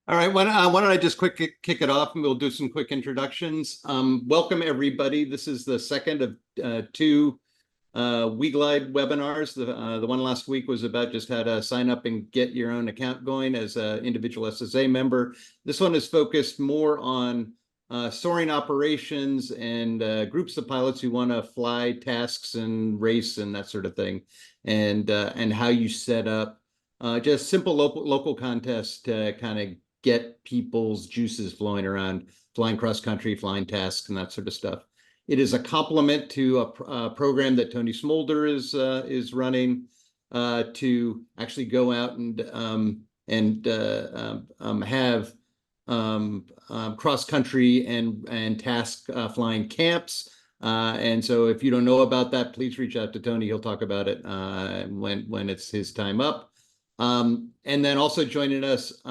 All right, why don't I just kick it off and we'll do some quick introductions. Welcome, everybody. This is the second of two WeGlide webinars. The one last week was about just how to sign up and get your own account going as an individual SSA member. This one is focused more on soaring operations and groups of pilots who want to fly tasks and race and that sort of thing, and how you set up just simple local contests to kind of get people's juices flowing around flying cross country, flying tasks, and that sort of stuff. It is a complement to a program that Tony Smolder is running to actually go out and have cross country and task flying camps. And so, if you don't know about that, please reach out to Tony. He'll talk about it when it's his time up. And then also joining us,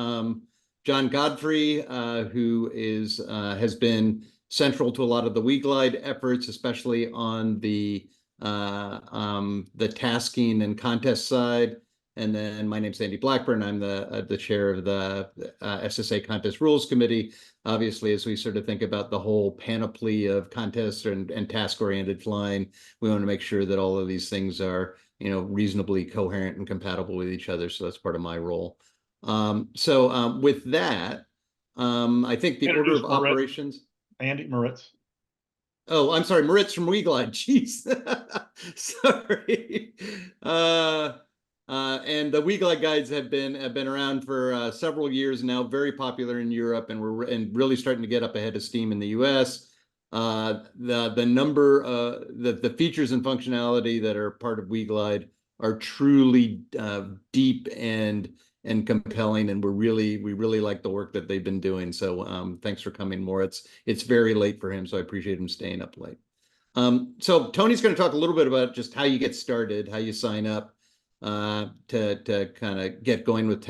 John Godfrey, who has been central to a lot of the WeGlide efforts, especially on the tasking and contest side. And then my name's Andy Blackburn. I'm the chair of the SSA Contest Rules Committee. Obviously, as we sort of think about the whole panoply of contests and task-oriented flying, we want to make sure that all of these things are reasonably coherent and compatible with each other. So that's part of my role. With that, I think the order of operations. Andy Moritz. Oh, I'm sorry, Moritz from WeGlide. Jeez, sorry. And the WeGlide guides have been around for several years now, very popular in Europe, and we're really starting to get up ahead of steam in the U.S. The number, the features and functionality that are part of WeGlide are truly deep and compelling, and we really like the work that they've been doing. So thanks for coming, Moritz. It's very late for him, so I appreciate him staying up late. So Tony's going to talk a little bit about just how you get started, how you sign up to kind of get going with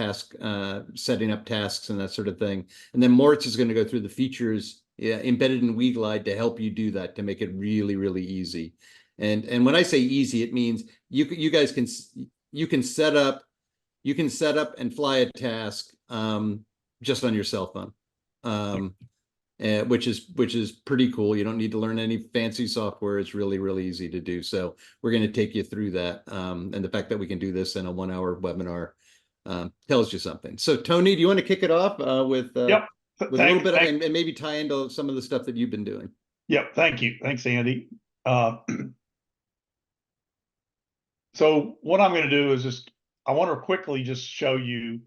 setting up tasks and that sort of thing. And then Moritz is going to go through the features embedded in WeGlide to help you do that, to make it really, really easy. And when I say easy, it means you guys can set up and fly a task just on your cell phone, which is pretty cool. You don't need to learn any fancy software. It's really, really easy to do. So we're going to take you through that. And the fact that we can do this in a 1-hour webinar tells you something. So Tony, do you want to kick it off with Yep. a little bit and maybe tie into some of the stuff that you've been doing? Yep. Thank you. Thanks, Andy. So what I'm going to do is I want to quickly just show you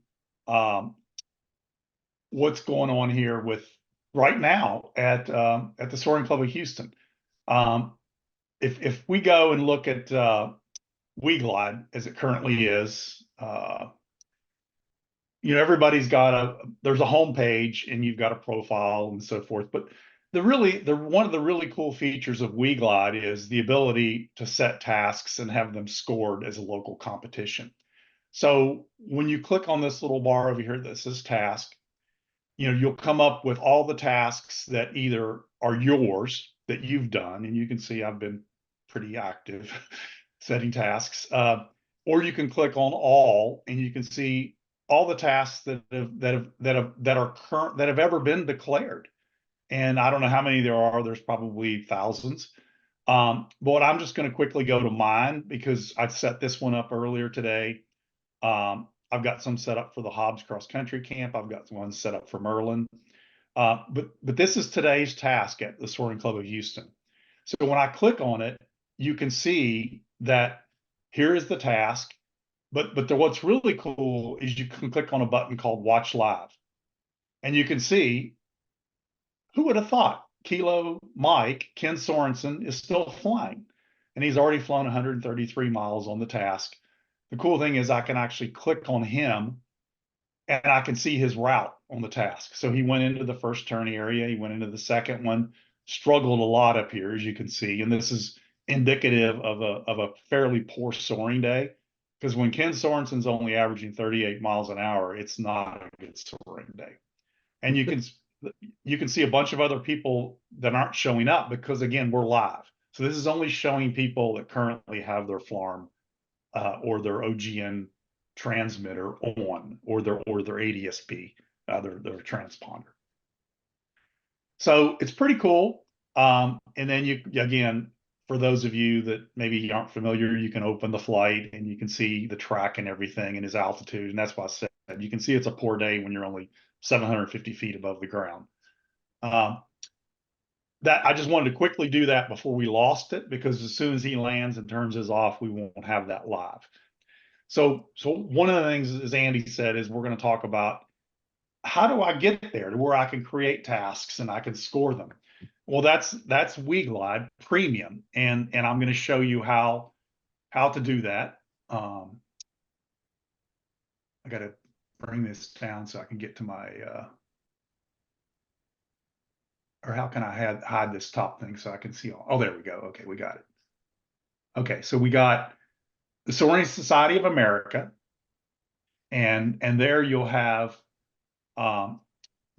what's going on here with right now at the Soaring Club of Houston. If we go and look at WeGlide as it currently is, everybody's got there's a home page and you've got a profile and so forth. But one of the really cool features of WeGlide is the ability to set tasks and have them scored as a local competition. So when you click on this little bar over here that says task, you'll come up with all the tasks that either are yours that you've done, and you can see I've been pretty active setting tasks, or you can click on all, and you can see all the tasks that have ever been declared. And I don't know how many there are. There's probably thousands. But I'm just going to quickly go to mine because I've set this one up earlier today. I've got some set up for the Hobbs Cross Country Camp. I've got one set up for Merlin. But this is today's task at the Soaring Club of Houston. So when I click on it, you can see that here is the task. But what's really cool is you can click on a button called Watch Live. And you can see, who would have thought Kilo Mike, Ken Sorensen, is still flying. And he's already flown 133 miles on the task. The cool thing is I can actually click on him and I can see his route on the task. So he went into the first turn area. He went into the second one, struggled a lot up here, as you can see. And this is indicative of a fairly poor soaring day, because when Ken Sorensen's only averaging 38 miles an hour, it's not a good soaring day. And you can see a bunch of other people that aren't showing up because, again, we're live. So this is only showing people that currently have their FLARM or their OGN transmitter on, or their ADSB their transponder. So it's pretty cool. And then again, for those of you that maybe aren't familiar, you can open the flight and you can see the track and everything and his altitude. And that's why I said you can see it's a poor day when you're only 750 feet above the ground. That I just wanted to quickly do that before we lost it, because as soon as he lands and turns his off, we won't have that live. So one of the things, as Andy said, is we're going to talk about how do I get there to where I can create tasks and I can score them. Well, that's WeGlide Premium, and I'm going to show you how to do that. I got to bring this down so I can get to my or how can I hide this top thing so I can see all? Oh, there we go. Okay, we got it. Okay, so we got the Soaring Society of America, and there you'll have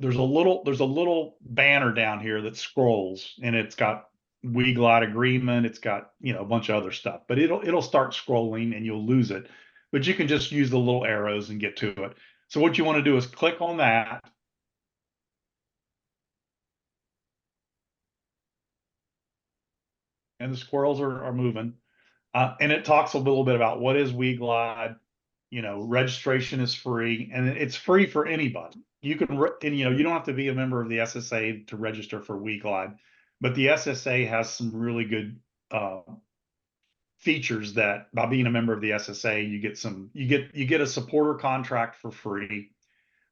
there's a little banner down here that scrolls, and it's got WeGlide agreement. It's got a bunch of other stuff, but it'll start scrolling and you'll lose it. But you can just use the little arrows and get to it. So what you want to do is click on that. And the squirrels are moving. And it talks a little bit about what is WeGlide. Registration is free, and it's free for anybody. You can, and you don't have to be a member of the SSA to register for WeGlide, but the SSA has some really good features that by being a member of the SSA, you get a supporter contract for free,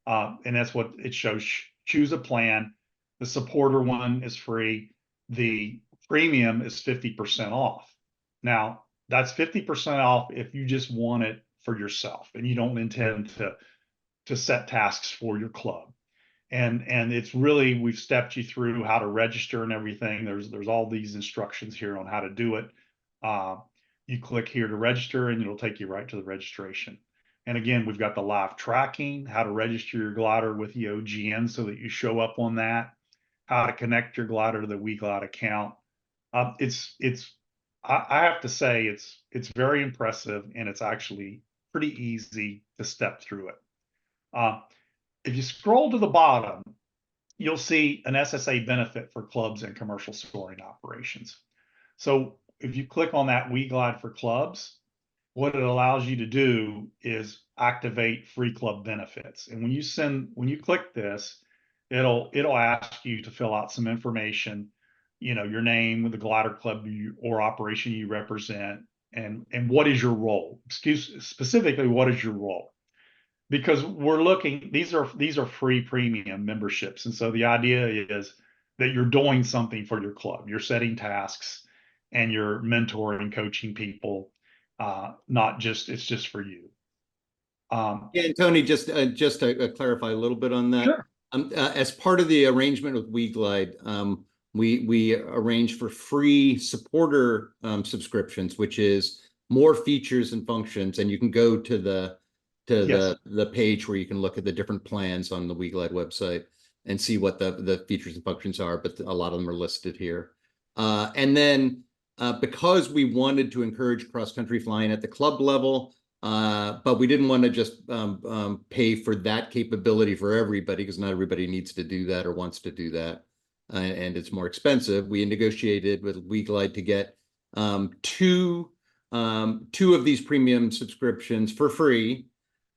and that's what it shows. Choose a plan. The supporter one is free. The premium is 50% off. Now, that's 50% off if you just want it for yourself and you don't intend to set tasks for your club. And it's really, we've stepped you through how to register and everything. There's all these instructions here on how to do it. You click here to register and it'll take you right to the registration. And again, we've got the live tracking, how to register your glider with the OGN so that you show up on that, how to connect your glider to the WeGlide account. I have to say it's very impressive, and it's actually pretty easy to step through it. If you scroll to the bottom, you'll see an SSA benefit for clubs and commercial soaring operations. So if you click on that WeGlide for clubs, what it allows you to do is activate free club benefits. And when you click this, it'll ask you to fill out some information, your name, the glider club or operation you represent, and what is your role. Specifically, what is your role? Because we're looking, these are free premium memberships, and so the idea is that you're doing something for your club. You're setting tasks and you're mentoring, coaching people. Not just, it's just for you. Yeah, and Tony, just to clarify a little bit on that. Sure. As part of the arrangement with WeGlide, we arrange for free supporter subscriptions, which is more features and functions, and you can go to the page where you can look at the different plans on the WeGlide website and see what the features and functions are, but a lot of them are listed here. And then because we wanted to encourage cross-country flying at the club level, but we didn't want to just pay for that capability for everybody, because not everybody needs to do that or wants to do that, and it's more expensive. We negotiated with WeGlide to get two of these premium subscriptions for free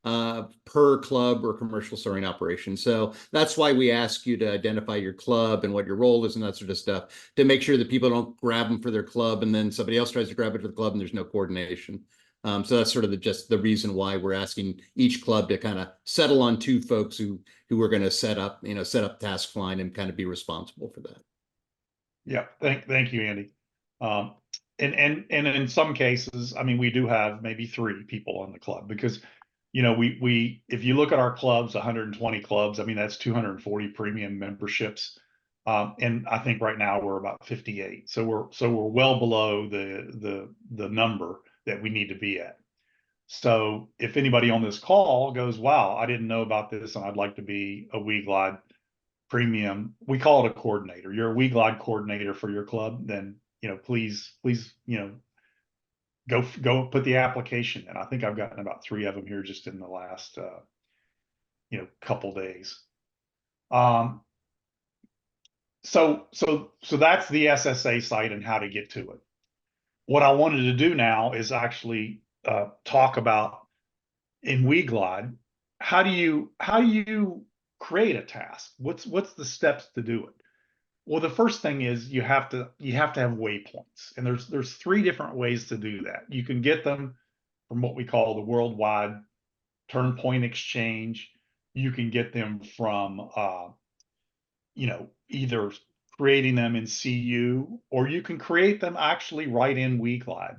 per club or commercial soaring operation. So that's why we ask you to identify your club and what your role is and that sort of stuff, to make sure that people don't grab them for their club and then somebody else tries to grab it for the club and there's no coordination. So that's sort of just the reason why we're asking each club to kind of settle on two folks who are going to set up task flying and kind of be responsible for that. Yeah, thank you, Andy. And in some cases, I mean, we do have maybe 3 people on the club, because we if you look at our clubs, 120 clubs, I mean, that's 240 premium memberships. And I think right now we're about 58. So we're well below the number that we need to be at. So if anybody on this call goes, wow, I didn't know about this and I'd like to be a WeGlide Premium, we call it a coordinator. You're a WeGlide coordinator for your club, then please go put the application in. I think I've gotten about 3 of them here just in the last couple days. Um, so that's the SSA site and how to get to it. What I wanted to do now is actually talk about in WeGlide, how do you create a task? What's the steps to do it? Well, the first thing is you have to have waypoints, and there's three different ways to do that. You can get them from what we call the worldwide turn point exchange. You can get them from either creating them in CU, or you can create them actually right in WeGlide.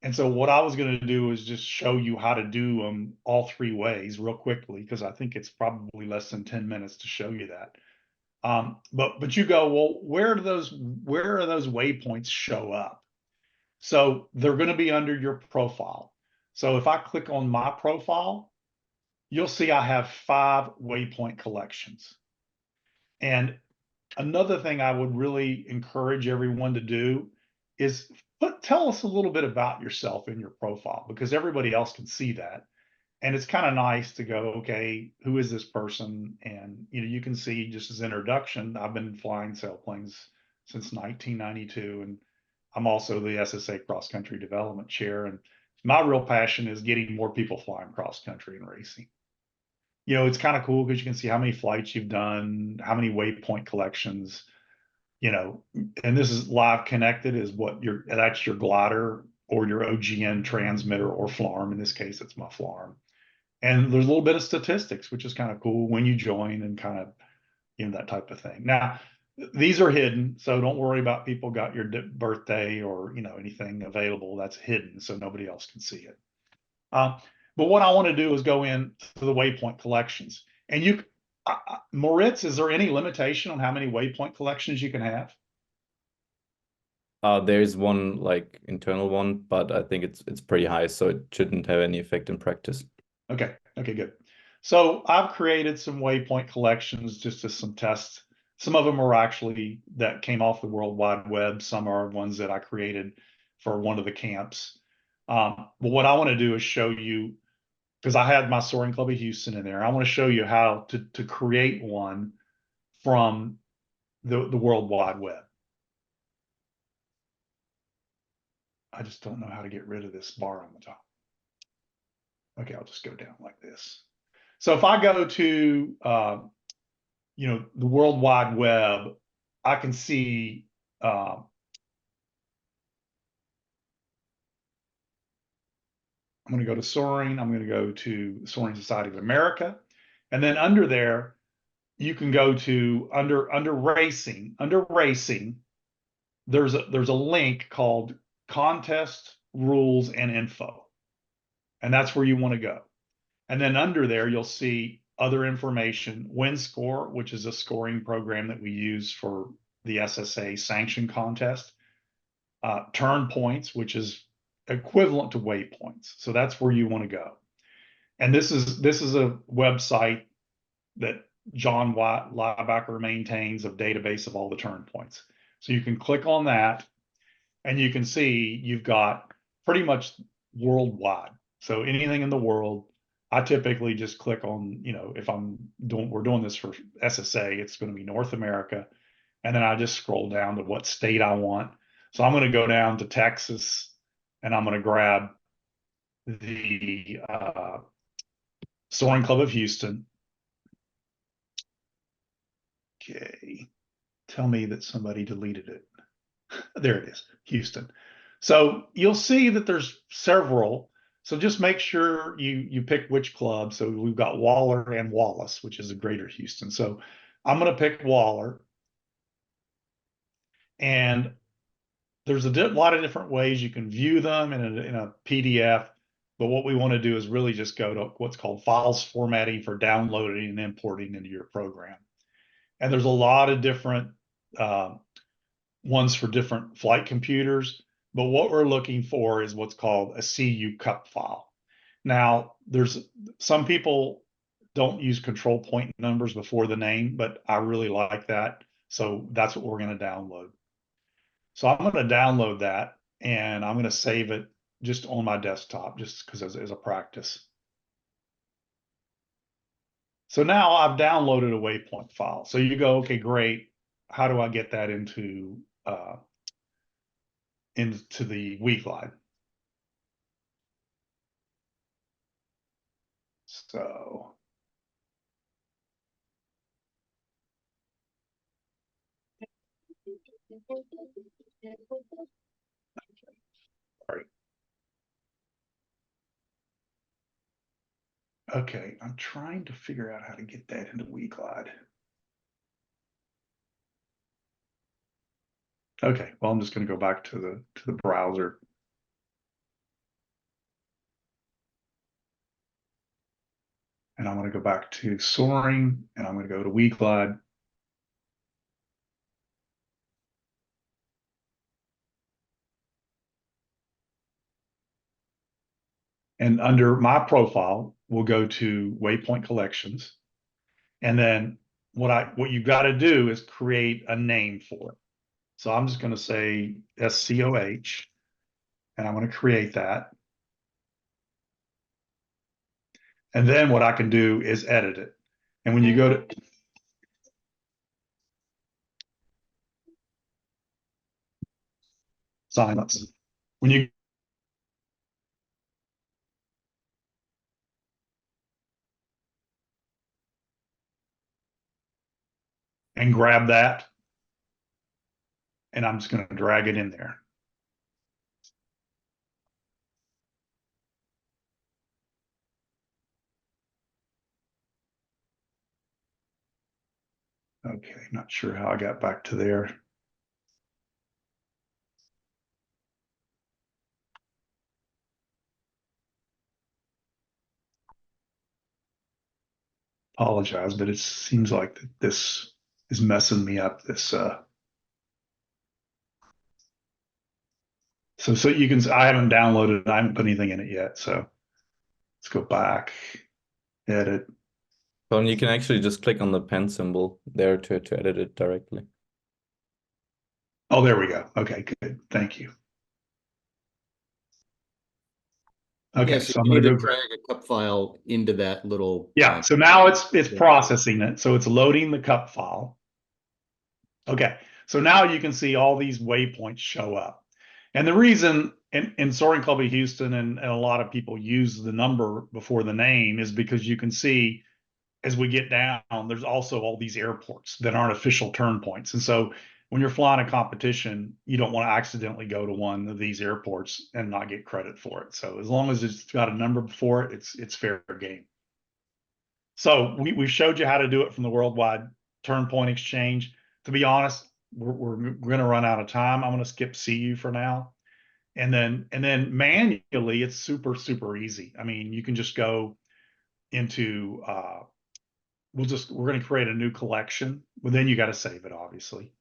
And so what I was going to do is just show you how to do them all three ways real quickly, because I think it's probably less than 10 minutes to show you that. But you go, well, where are those waypoints show up? So they're going to be under your profile. So if I click on my profile, you'll see I have 5 waypoint collections. And another thing I would really encourage everyone to do is tell us a little bit about yourself in your profile, because everybody else can see that. And it's kind of nice to go, okay, who is this person? And you can see just as introduction, I've been flying sailplanes since 1992, and I'm also the SSA cross country development chair. And my real passion is getting more people flying cross country and racing. It's kind of cool because you can see how many flights you've done, how many waypoint collections, and this is live connected is that's your glider or your OGN transmitter or FLARM. In this case, it's my FLARM. And there's a little bit of statistics, which is kind of cool when you join and kind of, that type of thing. Now, these are hidden, so don't worry about people got your birthday or, anything available. That's hidden, so nobody else can see it. But what I want to do is go in to the waypoint collections. And Moritz, is there any limitation on how many waypoint collections you can have? There's one like internal one, but I think it's pretty high, so it shouldn't have any effect in practice. Okay, good. So I've created some waypoint collections just as some tests. Some of them are actually that came off the World Wide Web. Some are ones that I created for one of the camps. But what I want to do is show you, because I had my Soaring Club of Houston in there. I want to show you how to create one from the World Wide Web. I just don't know how to get rid of this bar on the top. Okay, I'll just go down like this. So if I go to, the World Wide Web, I can see, I'm going to go to Soaring. I'm going to go to Soaring Society of America. And then under there, you can go to under racing. Under racing, there's a link called Contest Rules and Info. And that's where you want to go. And then under there, you'll see other information, WinScore, which is a scoring program that we use for the SSA sanction contest, turn points, which is equivalent to waypoints. So that's where you want to go. And this is a website that John Liebacher maintains, a database of all the turn points. So you can click on that, and you can see you've got pretty much worldwide. So anything in the world. I typically just click on, if we're doing this for SSA, it's going to be North America. And then I just scroll down to what state I want. So I'm going to go down to Texas, and I'm going to grab the Soaring Club of Houston. Okay. Tell me that somebody deleted it. There it is, Houston. So you'll see that there's several. So just make sure you pick which club. So we've got Waller and Wallace, which is a Greater Houston. So I'm going to pick Waller. And there's a lot of different ways you can view them in a PDF. But what we want to do is really just go to what's called files formatting for downloading and importing into your program. And there's a lot of different ones for different flight computers. But what we're looking for is what's called a CU cup file. Now, there's some people don't use control point numbers before the name, but I really like that. So that's what we're going to download. So I'm going to download that, and I'm going to save it just on my desktop, just because as a practice. So now I've downloaded a waypoint file. So you go, okay, great. How do I get that into the WeGlide? So sorry. Okay, I'm trying to figure out how to get that into WeGlide. Okay, well, I'm just going to go back to the browser. And I'm going to go back to Soaring, and I'm going to go to WeGlide. And under my profile, we'll go to Waypoint Collections. And then what you've got to do is create a name for it. So I'm just going to say SCOH, and I'm going to create that. And then what I can do is edit it. And when you go to silence, when you and grab that, and I'm just going to drag it in there. Okay, not sure how I got back to there. Apologize, but it seems like this is messing me up. So you can, I haven't downloaded it. I haven't put anything in it yet. So let's go back, edit. So you can actually just click on the pen symbol there to edit it directly. Oh, there we go. Okay, good. Thank you. Okay, Yes, so I'm you going need to to go. drag a cup file into that little. Yeah, so now it's processing it. So it's loading the cup file. Okay, so now you can see all these waypoints show up. And the reason in Soaring Club of Houston and a lot of people use the number before the name is because you can see as we get down, there's also all these airports that aren't official turn points. And so when you're flying a competition, you don't want to accidentally go to one of these airports and not get credit for it. So as long as it's got a number before it, it's fair game. So we showed you how to do it from the worldwide turn point exchange. To be honest, we're going to run out of time. I'm going to skip CU for now. And then manually, it's super easy. I mean, you can just go into we're going to create a new collection, but then you got to save it, obviously.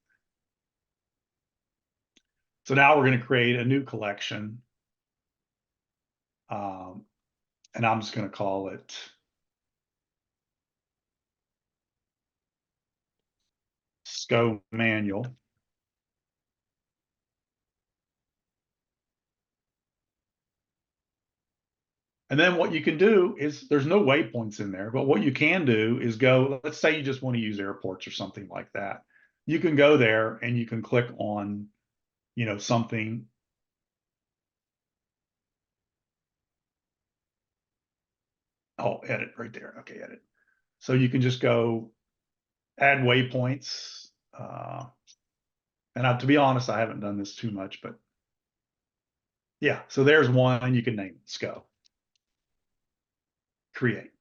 So now we're going to create a new collection. And I'm just going to call it SCO Manual. And then what you can do is there's no waypoints in there, but what you can do is go, let's say you just want to use airports or something like that. You can go there and you can click on, something. Oh, edit right there. Okay, edit. So you can just go add waypoints. And to be honest, I haven't done this too much, but yeah. So there's one you can name it, SCO. Create.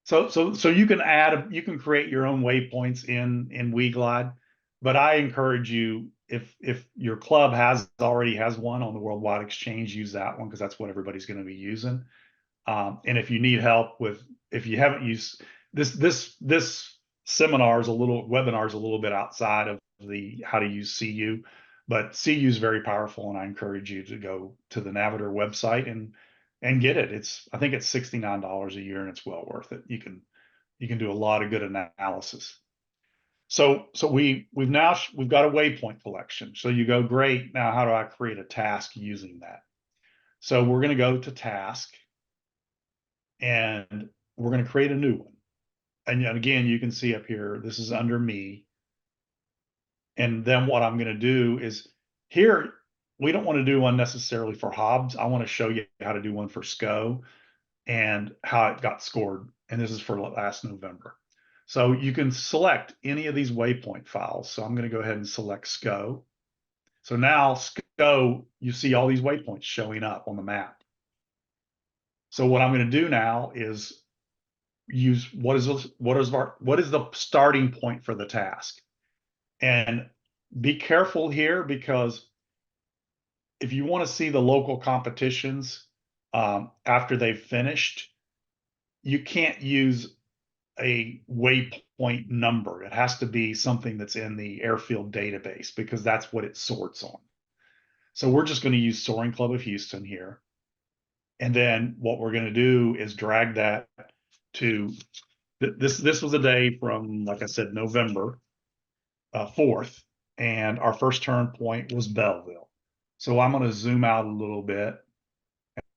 So you can create your own waypoints in WeGlide, but I encourage you if your club already has one on the Worldwide Exchange, use that one because that's what everybody's going to be using. And if you need help if you haven't used this webinar is a little bit outside of the how to use CU, but CU is very powerful, and I encourage you to go to the Navitor website and get it. I think it's $69 a year, and it's well worth it. You can do a lot of good analysis. So we've got a waypoint collection. So you go, great. Now how do I create a task using that? So we're going to go to task, and we're going to create a new one. And again, you can see up here, this is under me. And then what I'm going to do is here, we don't want to do one necessarily for Hobbs. I want to show you how to do one for SCO and how it got scored. And this is for last November. So you can select any of these waypoint files. So I'm going to go ahead and select SCO. So now SCO, you see all these waypoints showing up on the map. So what I'm going to do now is use what is the starting point for the task. And be careful here, because if you want to see the local competitions after they've finished, you can't use a waypoint number. It has to be something that's in the airfield database, because that's what it sorts on. So we're just going to use Soaring Club of Houston here. And then what we're going to do is drag that to this was a day from, like I said, November 4th, and our first turn point was Belleville. So I'm going to zoom out a little bit,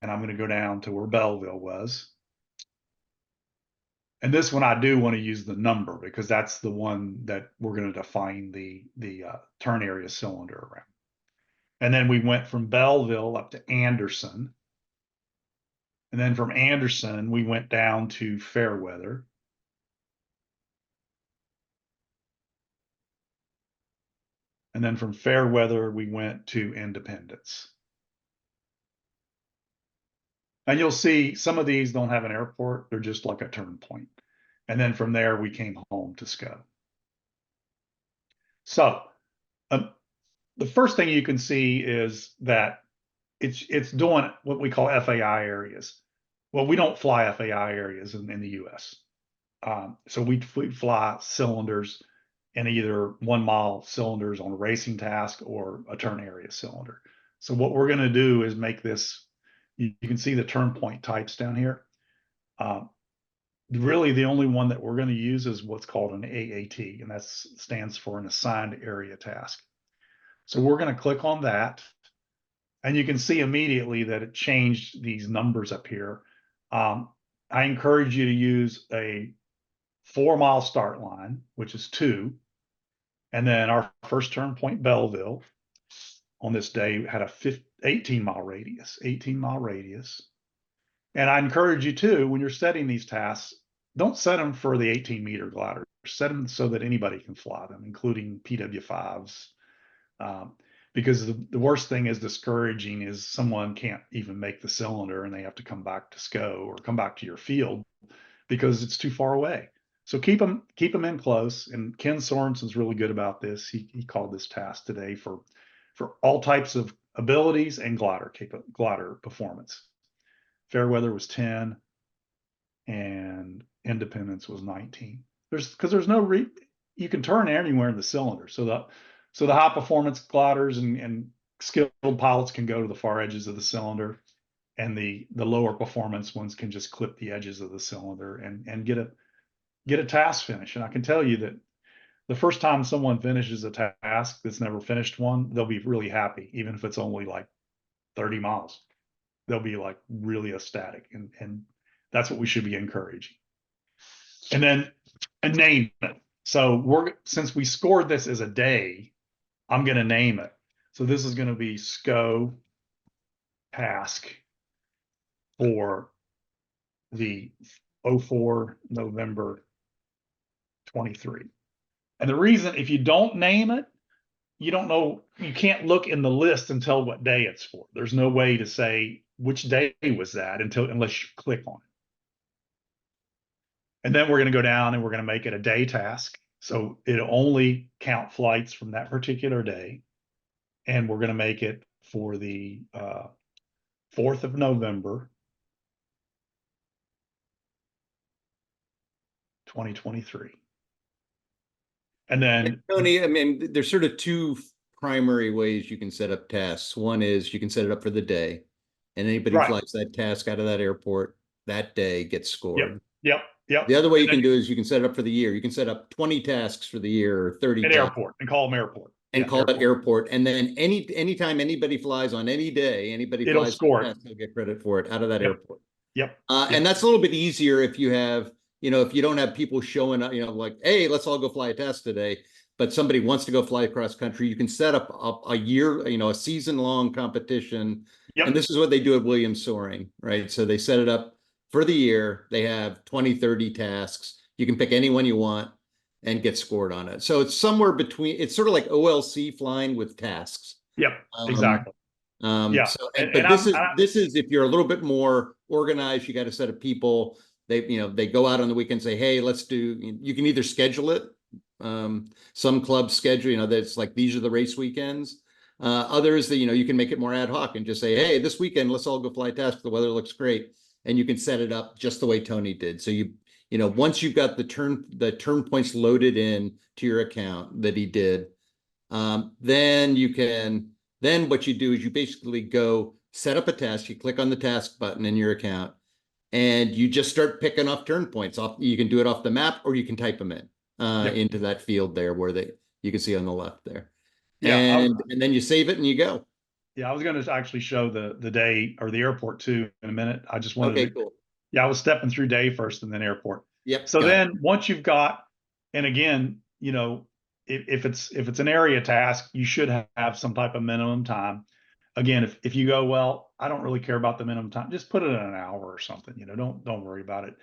and I'm going to go down to where Belleville was. And this one I do want to use the number, because that's the one that we're going to define the turn area cylinder around. And then we went from Belleville up to Anderson. And then from Anderson, we went down to Fairweather. And then from Fairweather, we went to Independence. And you'll see some of these don't have an airport. They're just like a turn point. And then from there, we came home to SCO. So the first thing you can see is that it's doing what we call FAI areas. Well, we don't fly FAI areas in the US. So we fly cylinders in either 1 mile cylinders on a racing task or a turn area cylinder. So what we're going to do is make this, you can see the turn point types down here. Really, the only one that we're going to use is what's called an AAT, and that stands for an assigned area task. So we're going to click on that, and you can see immediately that it changed these numbers up here. I encourage you to use a 4 mile start line, which is 2. And then our first turn point, Belleville, on this day had a 18 mile radius, 18 mile radius. And I encourage you to, when you're setting these tasks, don't set them for the 18-meter gliders. Set them so that anybody can fly them, including PW5s. Because the worst thing is discouraging is someone can't even make the cylinder and they have to come back to SCO or come back to your field because it's too far away. So keep them in close. And Ken Sorensen's really good about this. He called this task today for all types of abilities and glider performance. Fairweather was 10 and Independence was 19. Because there's no you can turn anywhere in the cylinder. So the high performance gliders and skilled pilots can go to the far edges of the cylinder, and the lower performance ones can just clip the edges of the cylinder and get a task finish. And I can tell you that the first time someone finishes a task that's never finished one, they'll be really happy, even if it's only like 30 miles. They'll be like really ecstatic, and that's what we should be encouraging. And then name it. So since we scored this as a day, I'm going to name it. So this is going to be SCO task for the 04 November 23. And the reason, if you don't name it, you don't know, you can't look in the list and tell what day it's for. There's no way to say which day was that unless you click on it. And then we're going to go down and we're going to make it a day task. So it'll only count flights from that particular day. And we're going to make it for the 4th of November, 2023. And then, Tony, I mean, there's sort of 2 primary ways you can set up tasks. One is you can set it up for the day, and anybody who flies that task out of that airport that day gets scored. Yep. The other way you can do is you can set it up for the year. You can set up 20 tasks for the year or 30 at airport and call them airport. And call it airport. And then anytime anybody flies on any day, it'll score it. They'll get credit for it out of that airport. Yep. And that's a little bit easier if you have you know, if you don't have people showing up, you know, like, hey, let's all go fly a task today, but somebody wants to go fly across country, you can set up a year, you know, a season-long competition. Yep. And this is what they do at Williams Soaring, right? So they set it up for the year. They have 20, 30 tasks. You can pick any one you want and get scored on it. So it's somewhere between, it's sort of like OLC flying with tasks. Yep. Exactly. Yeah. So, And but this is if you're a little bit more organized, you got a set of people. They, you know, they go out on the weekend, say, hey, let's do. You can either schedule it. Some clubs schedule, you know, that's like these are the race weekends. Others that, you know, you can make it more ad hoc and just say, hey, this weekend let's all go fly task. The weather looks great, and you can set it up just the way Tony did. So you know, once you've got the turn points loaded in to your account that he did, then you can. Then what you do is you basically go set up a task. You click on the task button in your account, and you just start picking off turn points off. You can do it off the map, or you can type them in into that field there where you can see on the left there. Yeah, And then you save it and you go. Yeah, I was going to actually show the day or the airport too in a minute. I just wanted Okay, to, cool. yeah, I was stepping through day first and then airport. Yep. So then once you've got, and again, you know, if it's an area task, you should have some type of minimum time. Again, if you go, well, I don't really care about the minimum time, just put it in an hour or something, you know, don't worry about it.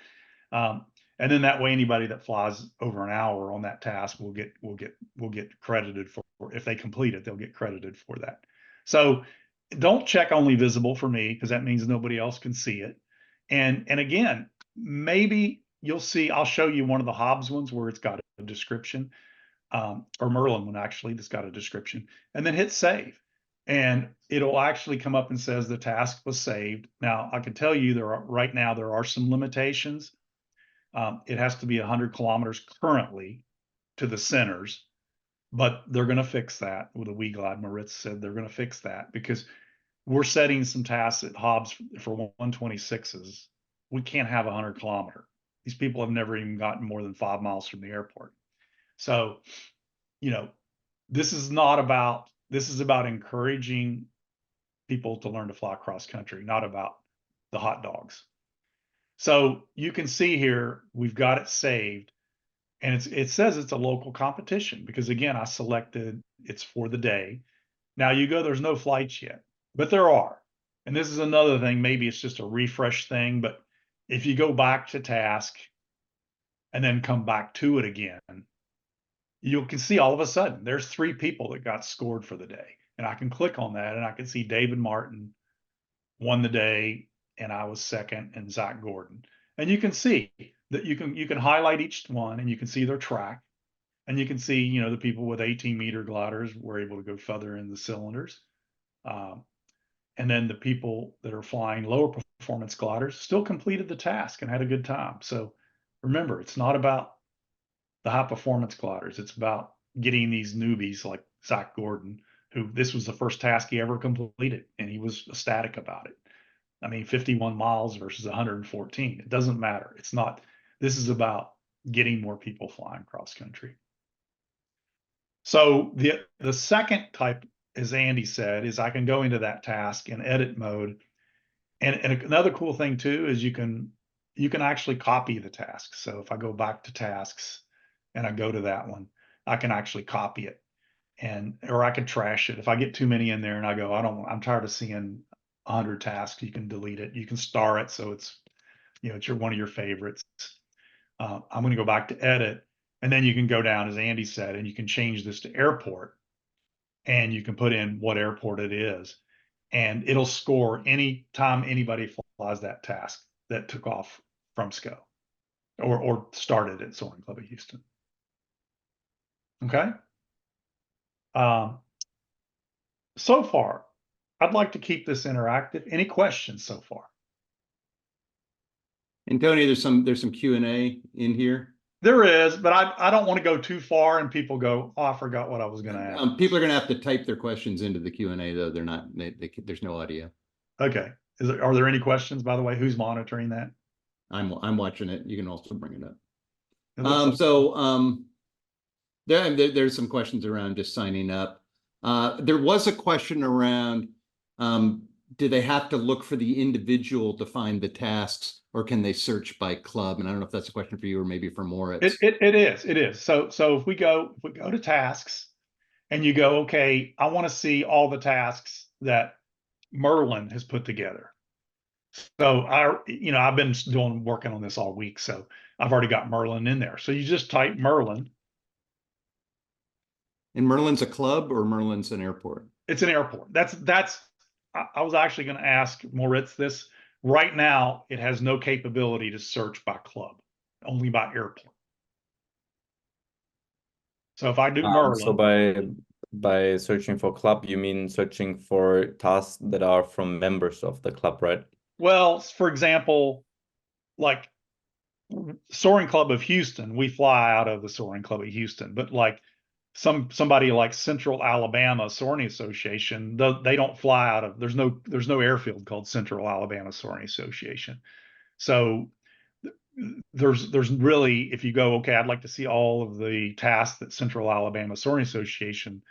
And then that way, anybody that flies over an hour on that task will get credited for, if they complete it, they'll get credited for that. So don't check only visible for me, because that means nobody else can see it. And again, maybe you'll see, I'll show you one of the Hobbs ones where it's got a description, or Merlin one actually that's got a description, and then hit save. And it'll actually come up and says the task was saved. Now I can tell you right now there are some limitations. It has to be 100 kilometers currently to the centers, but they're going to fix that with a WeGlide. Moritz said they're going to fix that, because we're setting some tasks at Hobbs for 126s. We can't have 100 kilometer. These people have never even gotten more than 5 miles from the airport. So, you know, this is about encouraging people to learn to fly cross country, not about the hot dogs. So you can see here, we've got it saved, and it says it's a local competition because, again, I selected it's for the day. Now you go, there's no flights yet, but there are. And this is another thing, maybe it's just a refresh thing, but if you go back to task and then come back to it again, you can see all of a sudden there's 3 people that got scored for the day. And I can click on that and I can see David Martin won the day, and I was second, and Zach Gordon. And you can see that you can highlight each one, and you can see their track, and you can see, you know, the people with 18-meter gliders were able to go further in the cylinders. And then the people that are flying lower performance gliders still completed the task and had a good time. So remember, it's not about the high performance gliders. It's about getting these newbies like Zach Gordon, who this was the first task he ever completed, and he was ecstatic about it. I mean, 51 miles versus 114. It doesn't matter. It's not, this is about getting more people flying cross country. So the second type, as Andy said, is I can go into that task in edit mode. And another cool thing too is you can actually copy the task. So if I go back to tasks and I go to that one, I can actually copy it, or I could trash it. If I get too many in there and I go, I'm tired of seeing 100 tasks, you can delete it. You can star it so it's, you know, it's one of your favorites. I'm going to go back to edit, and then you can go down, as Andy said, and you can change this to airport, and you can put in what airport it is, and it'll score any time anybody flies that task that took off from SCO or started at Soaring Club of Houston. Okay. So far, I'd like to keep this interactive. Any questions so far? And Tony, there's some Q&A in here. There is, but I don't want to go too far and people go, oh, I forgot what I was going to ask. People are going to have to type their questions into the Q&A, though. They're not, there's no audio. Okay. Are there any questions, by the way? Who's monitoring that? I'm watching it. You can also bring it up. There's some questions around just signing up. There was a question around do they have to look for the individual to find the tasks, or can they search by club? And I don't know if that's a question for you or maybe for Moritz. It is. So if we go to tasks and you go, okay, I want to see all the tasks that Merlin has put together. So I've been working on this all week, so I've already got Merlin in there. So you just type Merlin. And Merlin's a club or Merlin's an airport? It's an airport. I was actually going to ask Moritz this. Right now, it has no capability to search by club, only by airport. So if I do Merlin. So by searching for club, you mean searching for tasks that are from members of the club, right? Well, for example, like Soaring Club of Houston, we fly out of the Soaring Club of Houston, but like somebody like Central Alabama Soaring Association, they don't fly out of, there's no airfield called Central Alabama Soaring Association. So there's really, if you go, okay, I'd like to see all of the tasks that Central Alabama Soaring Association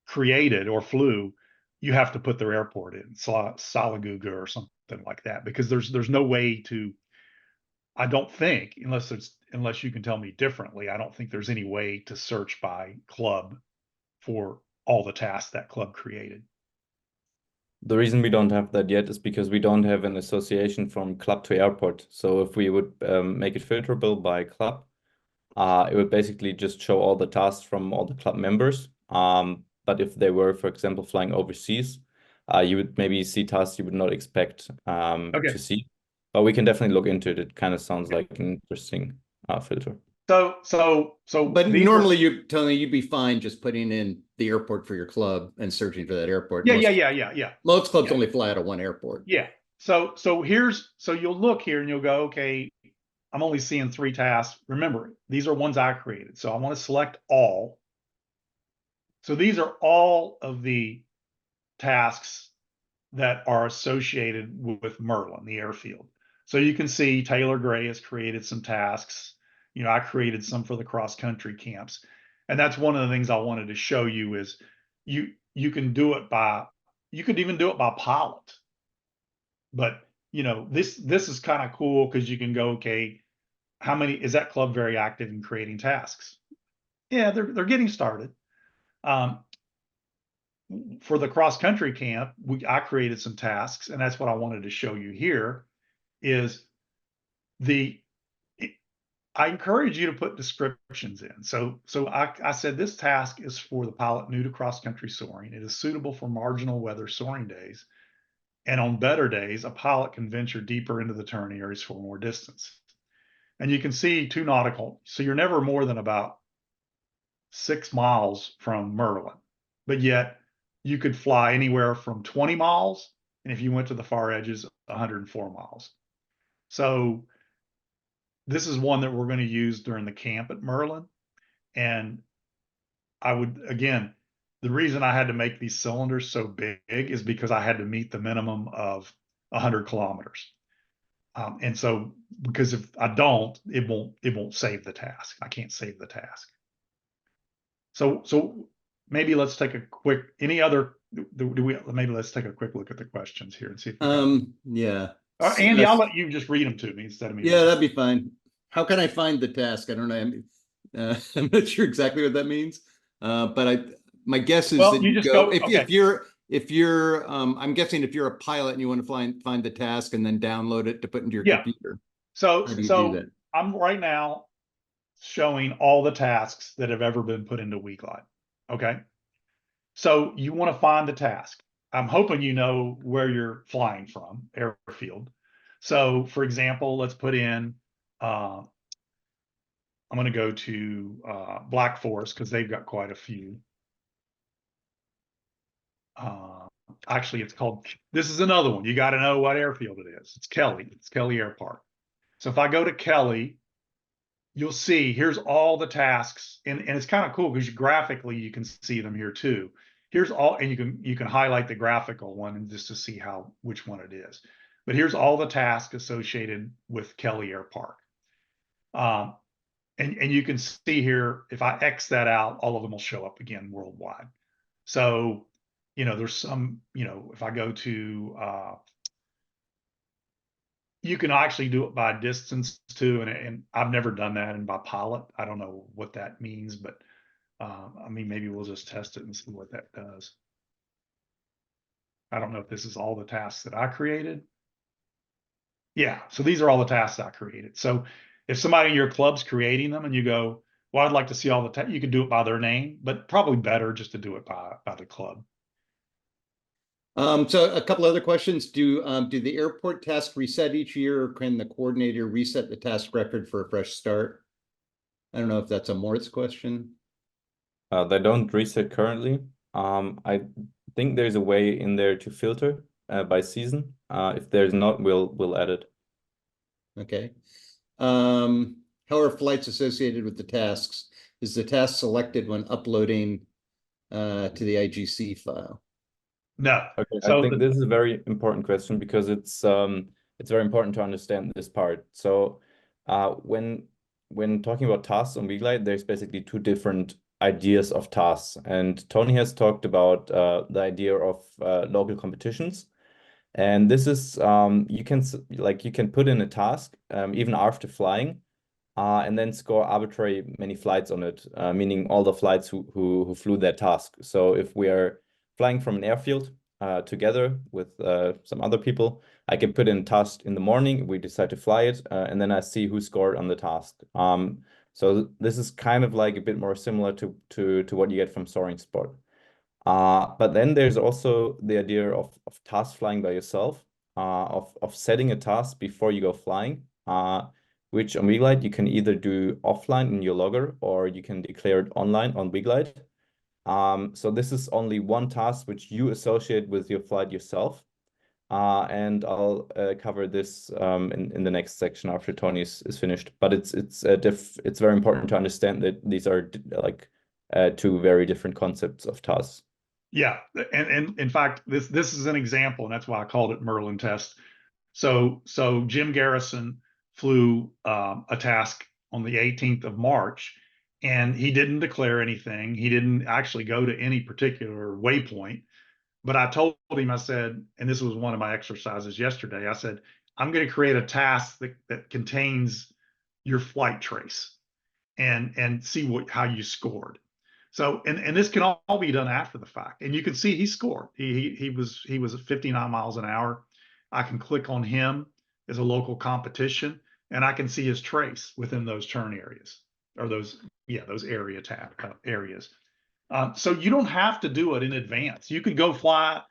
created or flew, you have to put their airport in Salaguga or something like that, because there's no way to, I don't think, unless you can tell me differently, I don't think there's any way to search by club for all the tasks that club created. The reason we don't have that yet is because we don't have an association from club to airport. So if we would make it filterable by club, it would basically just show all the tasks from all the club members. But if they were, for example, flying overseas, you would maybe see tasks you would not expect to see. But we can definitely look into it. It kind of sounds like an interesting filter. But normally you'd be fine just putting in the airport for your club and searching for that airport. Yeah. Most clubs only fly out of one airport. Yeah. So you'll look here and you'll go, okay, I'm only seeing 3 tasks. Remember, these are ones I created. So I want to select all. So these are all of the tasks that are associated with Merlin, the airfield. So you can see Taylor Gray has created some tasks. I created some for the cross country camps. And that's one of the things I wanted to show you is you can do it you could even do it by pilot. But this is kind of cool because you can go, okay, how many is that club very active in creating tasks? Yeah, they're getting started. For the cross country camp, I created some tasks, and that's what I wanted to show you here. Is I encourage you to put descriptions in. So I said this task is for the pilot new to cross country soaring. It is suitable for marginal weather soaring days, and on better days, a pilot can venture deeper into the turn areas for more distance. And you can see 2 nautical. So you're never more than about 6 miles from Merlin, but yet you could fly anywhere from 20 miles, and if you went to the far edges, 104 miles. So this is one that we're going to use during the camp at Merlin. And I would, again, the reason I had to make these cylinders so big is because I had to meet the minimum of 100 kilometers. And so, because if I don't, it won't save the task. I can't save the task. So maybe let's take a quick, maybe let's take a quick look at the questions here and see if yeah. Andy, I'll let you just read them to me instead of me. Yeah, that'd be fine. How can I find the task? I don't know. I'm not sure exactly what that means. But my guess is that you just go if you're I'm guessing if you're a pilot and you want to find the task and then download it to put into your computer. So I'm right now showing all the tasks that have ever been put into WeGlide. Okay. So you want to find the task. I'm hoping you know where you're flying from, airfield. So for example, let's put in, I'm going to go to Black Forest because they've got quite a few. Actually, this is another one. You got to know what airfield it is. It's Kelly Air Park. So if I go to Kelly, you'll see here's all the tasks, and it's kind of cool because graphically you can see them here too. Here's all, and you can highlight the graphical one and just to see which one it is. But here's all the tasks associated with Kelly Air Park. And you can see here, if I X that out, all of them will show up again worldwide. So there's some, if I go to, you can actually do it by distance too. And I've never done that. And by pilot, I don't know what that means, but I mean, maybe we'll just test it and see what that does. I don't know if this is all the tasks that I created. Yeah, so these are all the tasks I created. So if somebody in your club's creating them and you go, well, I'd like to see all the you could do it by their name, but probably better just to do it by the club. So a couple other questions. Do the airport tasks reset each year, or can the coordinator reset the task record for a fresh start? I don't know if that's a Moritz question. They don't reset currently. I think there's a way in there to filter by season. If there's not, we'll add it. Okay. How are flights associated with the tasks? Is the task selected when uploading to the IGC file? No. Okay, I So think this is a very important question because it's very important to understand this part. So when talking about tasks on WeGlide, there's basically two different ideas of tasks. And Tony has talked about the idea of local competitions. And this is you can put in a task even after flying, and then score arbitrary many flights on it, meaning all the flights who flew that task. So if we are flying from an airfield together with some other people, I can put in a task in the morning. We decide to fly it, and then I see who scored on the task. So this is kind of like a bit more similar to what you get from Soaring Sport. But then there's also the idea of task flying by yourself, of setting a task before you go flying, which on WeGlide you can either do offline in your logger or you can declare it online on WeGlide. So this is only one task which you associate with your flight yourself. And I'll cover this in the next section after Tony is finished. But it's very important to understand that these are like two very different concepts of tasks. yeah, and in fact, this is an example, and that's why I called it Merlin test. So Jim Garrison flew a task on the 18th of March, and he didn't declare anything. He didn't actually go to any particular waypoint. But I told him, I said, and this was one of my exercises yesterday, I said, I'm going to create a task that contains your flight trace and see how you scored. So and this can all be done after the fact, and you can see he scored. He was at 59 miles an hour. I can click on him as a local competition, and I can see his trace within those turn areas, or those area tab areas. So you don't have to do it in advance. You could go fly,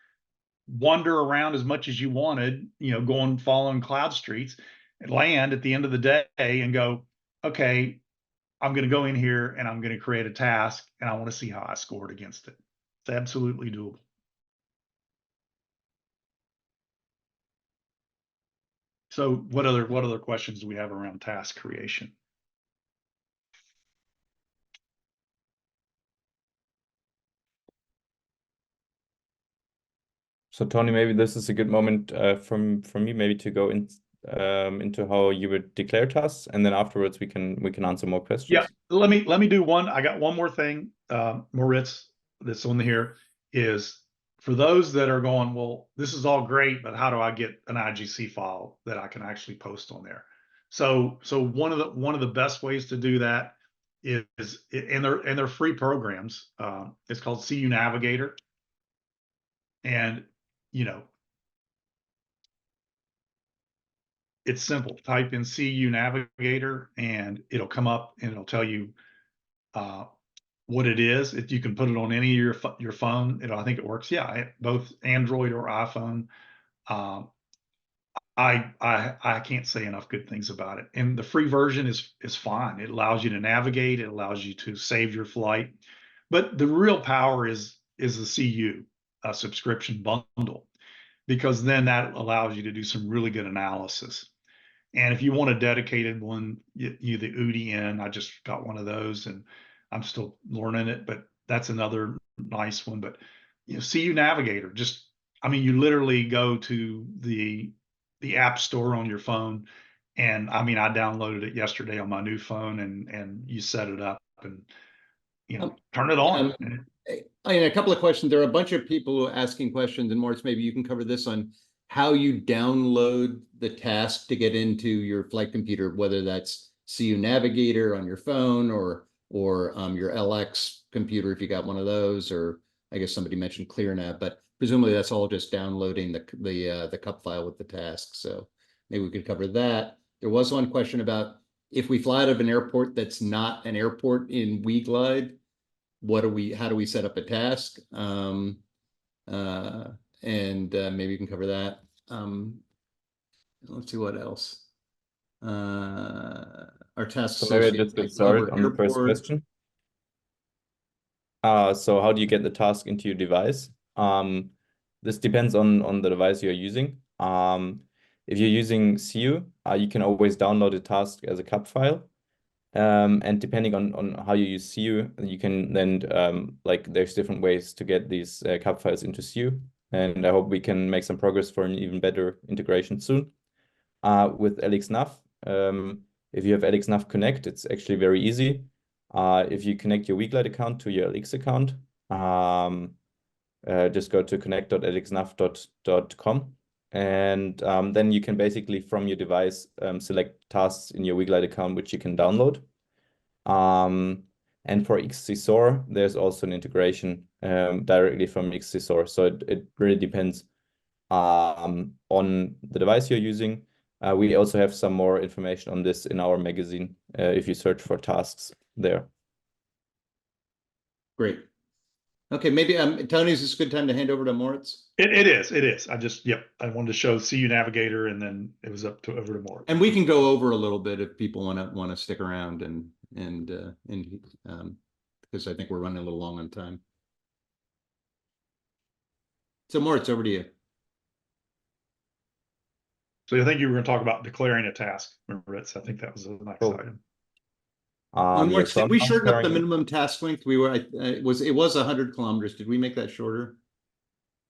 wander around as much as you wanted, going following cloud streets, and land at the end of the day and go, okay, I'm going to go in here and I'm going to create a task and I want to see how I scored against it. It's absolutely doable. So what other questions do we have around task creation? So Tony, maybe this is a good moment from me maybe to go into how you would declare tasks, and then afterwards we can answer more questions. Yeah, let me do one. I got one more thing, Moritz, that's on here is for those that are going, well, this is all great, but how do I get an IGC file that I can actually post on there? So one of the best ways to do that is and they're free programs. It's called CU Navigator, and it's simple. Type in CU Navigator, and it'll come up and it'll tell you what it is. If you can put it on any of your phone, I think it works. Yeah, both Android or iPhone. I can't say enough good things about it. And the free version is fine. It allows you to navigate. It allows you to save your flight. But the real power is the CU subscription bundle, because then that allows you to do some really good analysis. And if you want a dedicated one, the UDN, I just got one of those and I'm still learning it, but that's another nice one. But CU Navigator, you literally go to the app store on your phone. And I downloaded it yesterday on my new phone, and you set it up, and turn it on. I mean, a couple of questions. There are a bunch of people who are asking questions, and Moritz, maybe you can cover this on how you download the task to get into your flight computer, whether that's CU Navigator on your phone or your LX computer if you got one of those, or I guess somebody mentioned ClearNav, but presumably that's all just downloading the cup file with the task. So maybe we could cover that. There was one question about if we fly out of an airport that's not an airport in WeGlide, how do we set up a task? And maybe you can cover that. Let's see what else. Our tasks. So maybe I just get started on the first question. So how do you get the task into your device? This depends on the device you're using. If you're using CU, you can always download a task as a CUP file. And depending on how you use CU, you can then there's different ways to get these CUP files into CU. And I hope we can make some progress for an even better integration soon. With LXNav, if you have LXNav Connect, it's actually very easy. If you connect your WeGlide account to your LX account, just go to connect.lxnav.com. And then you can basically from your device select tasks in your WeGlide account, which you can download. And for XCSOR, there's also an integration directly from XCSOR. So it really depends on the device you're using. We also have some more information on this in our magazine if you search for tasks there. Great. Okay, maybe Tony, is this a good time to hand over to Moritz? It is. I wanted to show CU Navigator, and then it was over to Moritz. And we can go over a little bit if people want to stick around and because I think we're running a little long on time. So Moritz, over to you. So I think you were going to talk about declaring a task, Moritz. I think that was the next item. Moritz, did we shorten up the minimum task length? It was 100 kilometers. Did we make that shorter?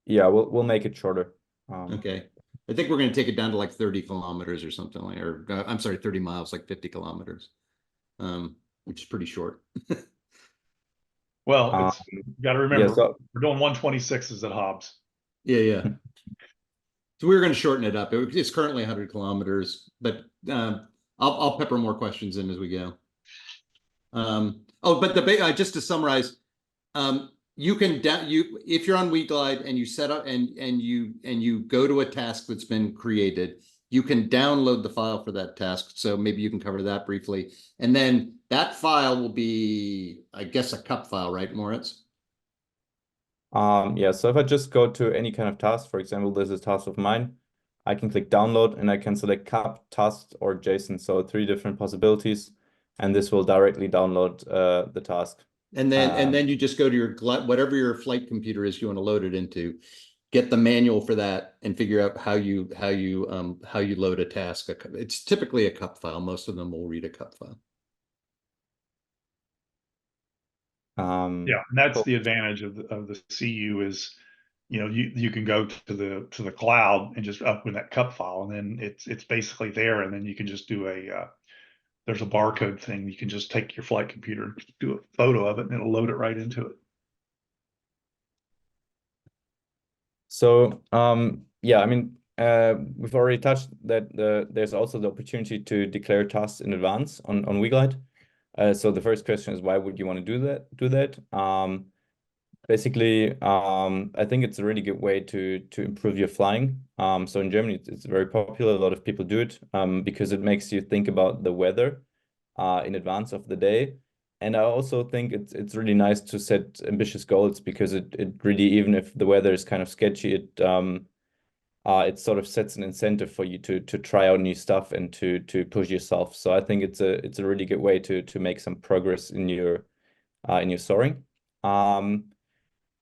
Yeah, we'll make it shorter. Okay. I think we're going to take it down to like 30 kilometers or something I'm sorry, 30 miles, like 50 kilometers, which is pretty short. Well, you got to remember, yeah, so, we're doing 126s at Hobbs. Yeah. So we were going to shorten it up. It's currently 100 kilometers, but I'll pepper more questions in as we go. But just to summarize, you can if you're on WeGlide and you set up and you go to a task that's been created, you can download the file for that task. So maybe you can cover that briefly, and then that file will be, I guess, a CUP file, right, Moritz? Yeah. So if I just go to any kind of task, for example, this is a task of mine, I can click download and I can select CUP, task, or JSON. So 3 different possibilities. And this will directly download the task. And then you just go to your whatever your flight computer is you want to load it into, get the manual for that, and figure out how you load a task. It's typically a CUP file. Most of them will read a CUP file. Yeah, and that's the advantage of the CU is, you can go to the cloud and just open that CUP file, and then it's basically there, and then you can just do there's a barcode thing. You can just take your flight computer and do a photo of it, and it'll load it right into it. So yeah, I mean, we've already touched that there's also the opportunity to declare tasks in advance on WeGlide. So the first question is, why would you want to do that? Basically, I think it's a really good way to improve your flying. So in Germany, it's very popular. A lot of people do it because it makes you think about the weather in advance of the day. And I also think it's really nice to set ambitious goals because it really, even if the weather is kind of sketchy, it sort of sets an incentive for you to try out new stuff and to push yourself. So I think it's a really good way to make some progress in your soaring.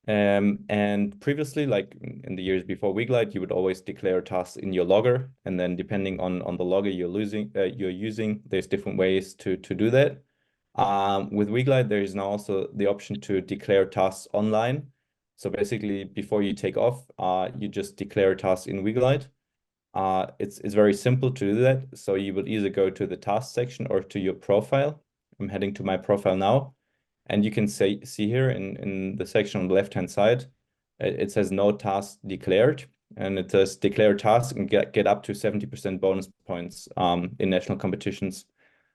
And previously, like in the years before WeGlide, you would always declare tasks in your logger, and then depending on the logger you're using, there's different ways to do that. With WeGlide, there is now also the option to declare tasks online. So basically, before you take off, you just declare tasks in WeGlide. It's very simple to do that. So you would either go to the task section or to your profile. I'm heading to my profile now. And you can see here in the section on the left-hand side, it says no task declared, and it says declare task and get up to 70% bonus points in national competitions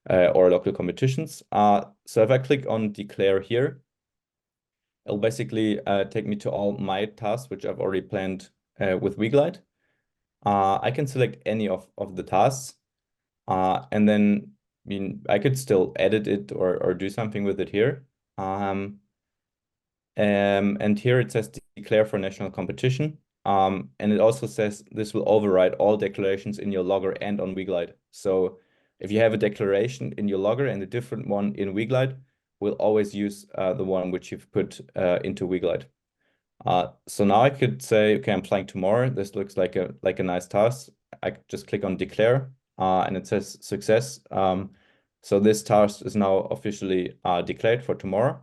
or local competitions. So if I click on declare here, it'll basically take me to all my tasks, which I've already planned with WeGlide. I can select any of the tasks, and then I could still edit it or do something with it here. And here it says declare for national competition. And it also says this will override all declarations in your logger and on WeGlide. So if you have a declaration in your logger and a different one in WeGlide, we'll always use the one which you've put into WeGlide. So now I could say, okay, I'm flying tomorrow. This looks like a nice task. I could just click on declare, and it says success. So this task is now officially declared for tomorrow.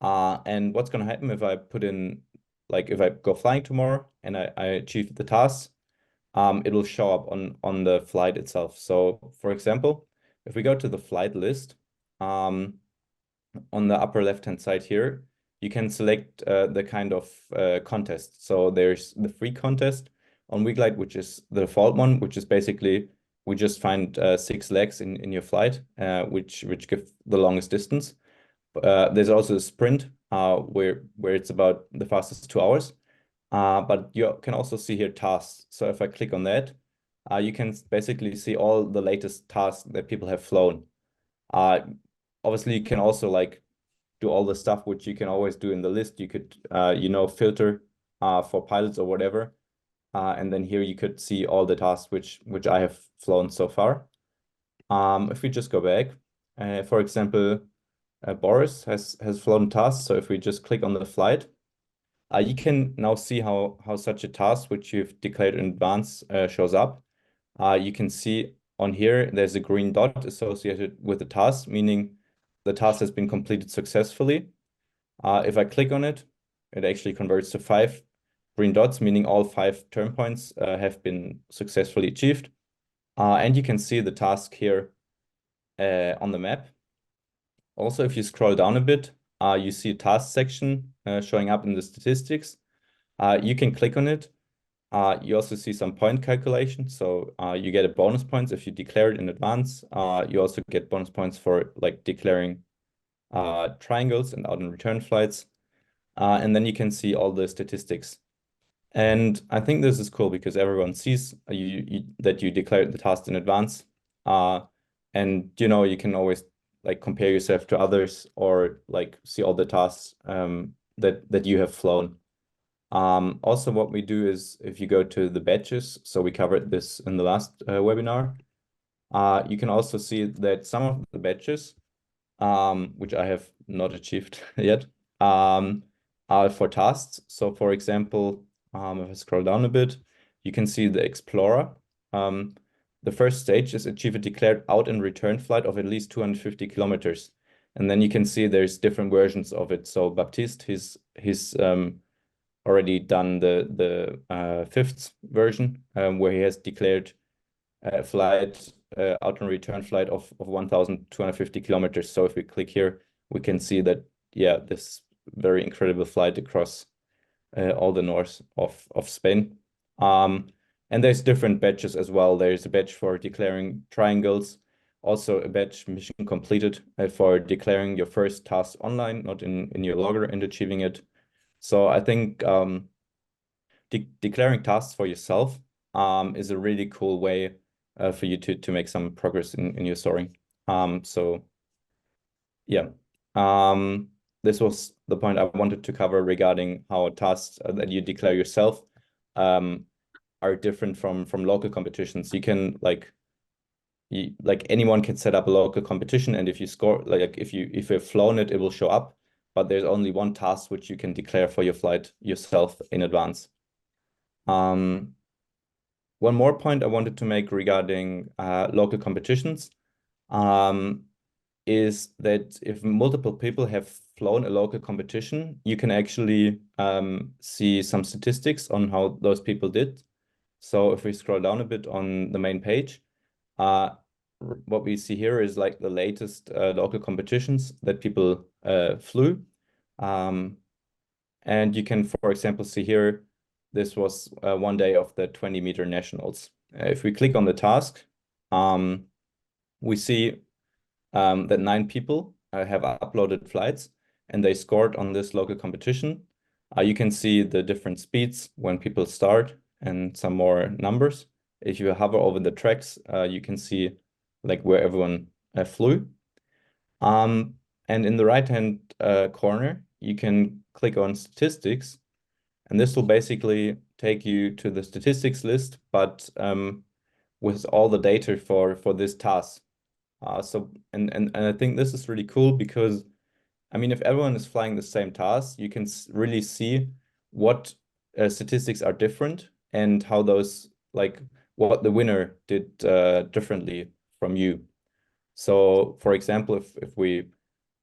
And what's going to happen if I put in, like, if I go flying tomorrow and I achieve the task, it will show up on the flight itself. So, for example, if we go to the flight list, on the upper left-hand side here, you can select the kind of contest. So there's the free contest on WeGlide, which is the default one, which is basically we just find 6 legs in your flight, which give the longest distance. There's also a sprint where it's about the fastest 2 hours. But you can also see here tasks. So if I click on that, you can basically see all the latest tasks that people have flown. Obviously, you can also like do all the stuff which you can always do in the list. You could, filter for pilots or whatever. And then here you could see all the tasks which I have flown so far. If we just go back, for example, Boris has flown tasks. So if we just click on the flight, you can now see how such a task which you've declared in advance shows up. You can see on here there's a green dot associated with the task, meaning the task has been completed successfully. If I click on it, it actually converts to 5 green dots, meaning all 5 turn points have been successfully achieved. And you can see the task here on the map. Also, if you scroll down a bit, you see a task section showing up in the statistics. You can click on it. You also see some point calculation. So you get a bonus points if you declare it in advance. You also get bonus points for like declaring triangles and out and return flights. And then you can see all the statistics. And I think this is cool because everyone sees that you declared the task in advance. And you can always like compare yourself to others or like see all the tasks that you have flown. Also, what we do is if you go to the badges, so we covered this in the last webinar, you can also see that some of the badges, which I have not achieved yet, are for tasks. So for example, if I scroll down a bit, you can see the Explorer. The first stage is achieve a declared out and return flight of at least 250 kilometers. And then you can see there's different versions of it. So Baptiste, he's already done the 5th version, where he has declared a flight, out and return flight of 1,250 kilometers. So if we click here, we can see that, yeah, this very incredible flight across all the north of Spain. And there's different badges as well. There's a badge for declaring triangles, also a badge mission completed for declaring your first task online, not in your logger, and achieving it. So I think declaring tasks for yourself is a really cool way for you to make some progress in your soaring. So yeah, this was the point I wanted to cover regarding how tasks that you declare yourself are different from local competitions. You can like anyone can set up a local competition, and if you score, like if you've flown it, it will show up. But there's only one task which you can declare for your flight yourself in advance. One more point I wanted to make regarding local competitions is that if multiple people have flown a local competition, you can actually see some statistics on how those people did. So if we scroll down a bit on the main page, what we see here is like the latest local competitions that people flew. And you can, for example, see here, this was one day of the 20-meter nationals. If we click on the task, we see that 9 people have uploaded flights and they scored on this local competition. You can see the different speeds when people start and some more numbers. If you hover over the tracks, you can see like where everyone flew. And in the right-hand corner, you can click on statistics, and this will basically take you to the statistics list, but with all the data for this task. And I think this is really cool because, I mean, if everyone is flying the same task, you can really see what statistics are different and how those, like, what the winner did differently from you. So, for example, if we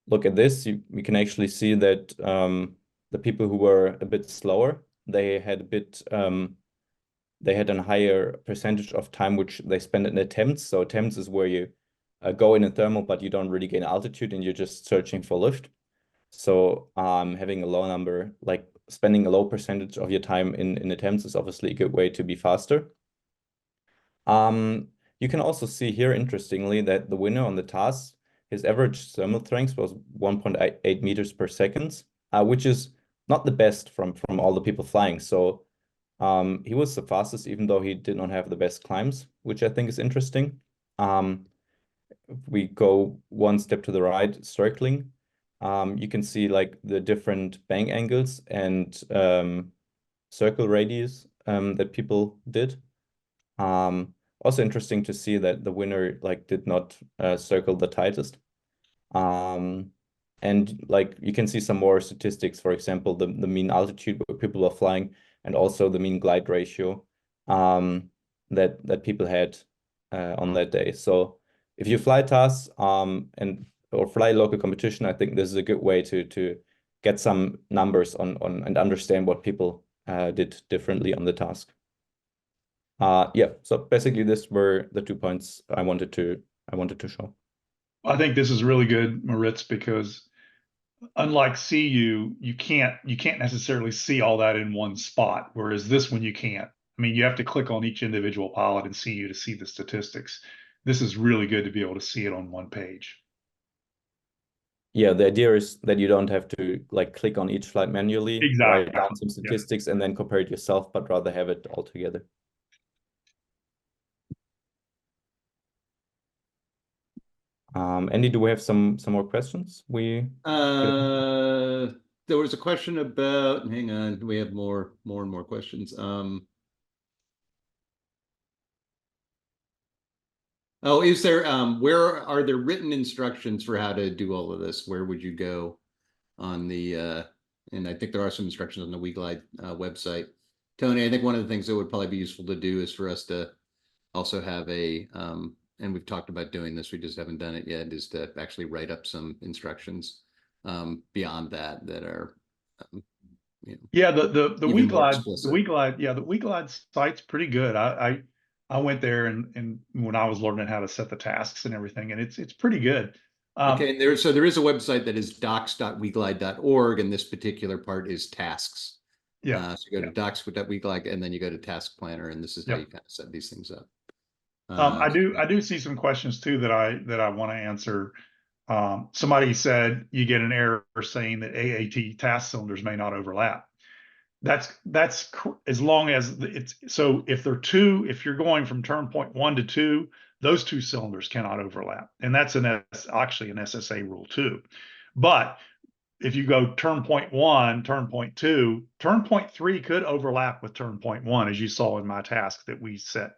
look at this, we can actually see that the people who were a bit slower, they had a bit, they had a higher percentage of time which they spent in attempts. So attempts is where you go in a thermal, but you don't really gain altitude and you're just searching for lift. So having a low number, like spending a low percentage of your time in attempts is obviously a good way to be faster. You can also see here, interestingly, that the winner on the task, his average thermal strength was 1.8 meters per second, which is not the best from all the people flying. So he was the fastest, even though he did not have the best climbs, which I think is interesting. If we go one step to the right, circling, you can see like the different bank angles and circle radius that people did. Also interesting to see that the winner like did not circle the tightest. And like you can see some more statistics, for example, the mean altitude where people are flying and also the mean glide ratio that people had on that day. So if you fly tasks or fly local competition, I think this is a good way to get some numbers on and understand what people did differently on the task. Yeah, so basically these were the 2 points I wanted to show. I think this is really good, Moritz, because unlike CU, you can't necessarily see all that in one spot, whereas this one you can't. I mean, you have to click on each individual pilot in CU to see the statistics. This is really good to be able to see it on one page. Yeah, the idea is that you don't have to like click on each flight manually, write Exactly. down some statistics, and then compare it yourself, but rather have it all together. Andy, do we have some more questions? There was a question about, hang on, we have more and more questions. Oh, is there where are there written instructions for how to do all of this? Where would you go on the and I think there are some instructions on the WeGlide website. Tony, I think one of the things that would probably be useful to do is for us to also have a and we've talked about doing this, we just haven't done it yet, is to actually write up some instructions beyond that are you know, yeah, the even more WeGlide, explicit. the WeGlide site's pretty good. I went there and when I was learning how to set the tasks and everything, and it's pretty good. Okay, and there is a website that is docs.weglide.org, and this particular part is tasks. Yeah. So you go to docs.weglide, and then you go to task planner, and this is how you kind of set these things up. I do see some questions too that I want to answer. Somebody said you get an error saying that AAT task cylinders may not overlap. That's as long as it's so if you're going from turn point 1 to 2, those 2 cylinders cannot overlap, and that's actually an SSA rule too. But if you go turn point 1, turn point 2, turn point 3 could overlap with turn point 1, as you saw in my task that we set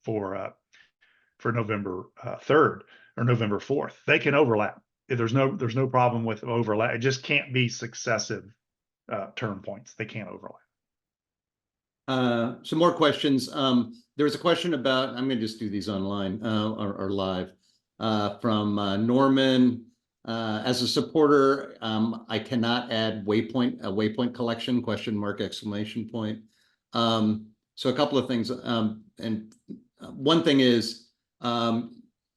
for November 3rd or November 4th. They can overlap. There's no problem with overlap. It just can't be successive turn points. They can't overlap. Some more questions. There was a question about, I'm going to just do these online or live from Norman. As a supporter, I cannot add a waypoint collection, question mark, exclamation point. So a couple of things. And one thing is,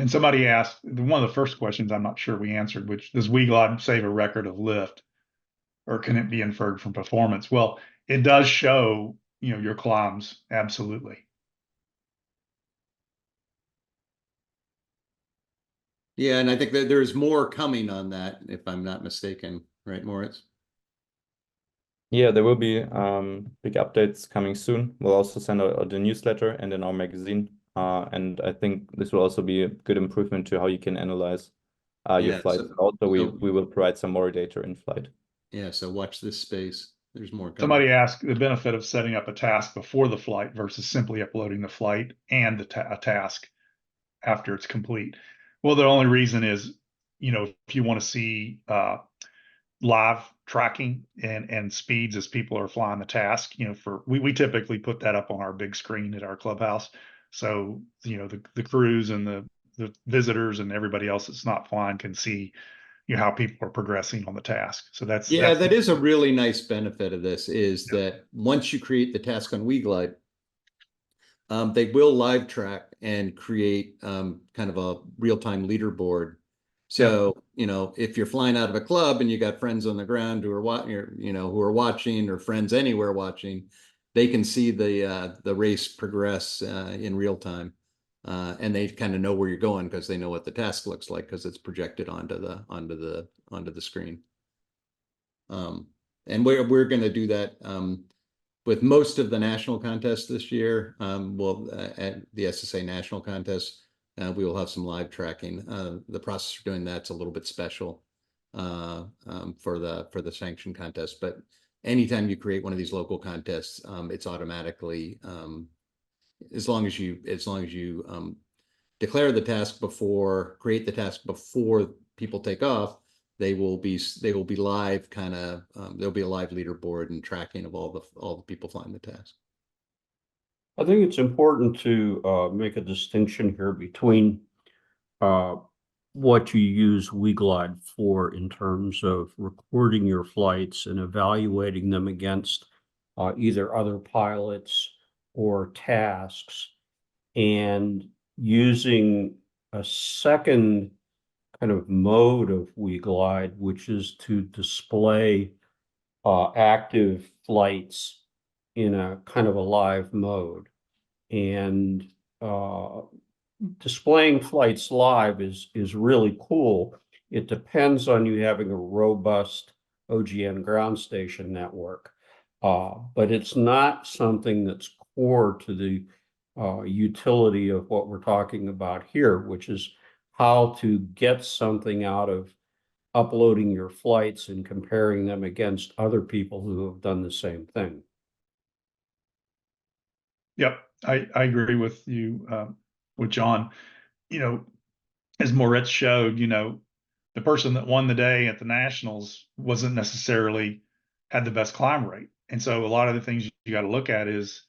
And somebody asked, one of the first questions I'm not sure we answered, which does WeGlide save a record of lift, or can it be inferred from performance? Well, it does show, your climbs, absolutely. Yeah, and I think that there's more coming on that, if I'm not mistaken, right, Moritz? Yeah, there will be big updates coming soon. We'll also send out the newsletter and in our magazine. And I think this will also be a good improvement to how you can analyze your Yeah, flights. so- Also, we so- will provide some more data in flight. Yeah, so watch this space. There's more coming. Somebody asked the benefit of setting up a task before the flight versus simply uploading the flight and a task after it's complete. Well, the only reason is, if you want to see live tracking and speeds as people are flying the task, we typically put that up on our big screen at our clubhouse. So, the crews and the visitors and everybody else that's not flying can see, how people are progressing on the task. So Yeah, that is a really nice benefit of this, is that once you create the task on WeGlide, they will live track and create kind of a real-time leaderboard. So, if you're flying out of a club and you got friends on the ground who are watching, or friends anywhere watching, they can see the race progress in real time. And they kind of know where you're going because they know what the task looks like, because it's projected onto the screen. And we're going to do that with most of the national contests this year. At the SSA national contest, we will have some live tracking. The process for doing that's a little bit special for the sanctioned contest, but anytime you create one of these local contests, it's automatically as long as you declare the task create the task before people take off, they will be live, there'll be a live leaderboard and tracking of all the people flying the task. I think it's important to make a distinction here between what you use WeGlide for in terms of recording your flights and evaluating them against either other pilots or tasks, and using a second kind of mode of WeGlide, which is to display active flights in a kind of a live mode. And displaying flights live is really cool. It depends on you having a robust OGN ground station network, but it's not something that's core to the utility of what we're talking about here, which is how to get something out of uploading your flights and comparing them against other people who have done the same thing. Yep, I agree with you, with John. As Moritz showed, the person that won the day at the Nationals wasn't necessarily had the best climb rate. And so a lot of the things you got to look at is,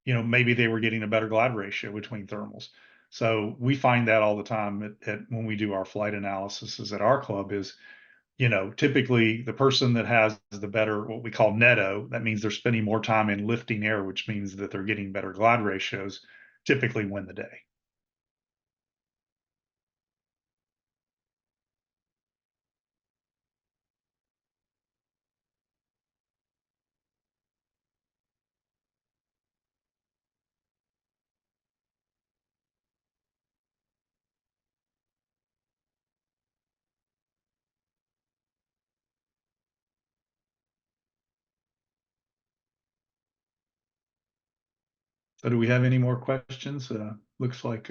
maybe they were getting a better glide ratio between thermals. So we find that all the time when we do our flight analysis at our club is, typically the person that has the better, what we call netto, that means they're spending more time in lifting air, which means that they're getting better glide ratios, typically win the day. So do we have any more questions? Looks like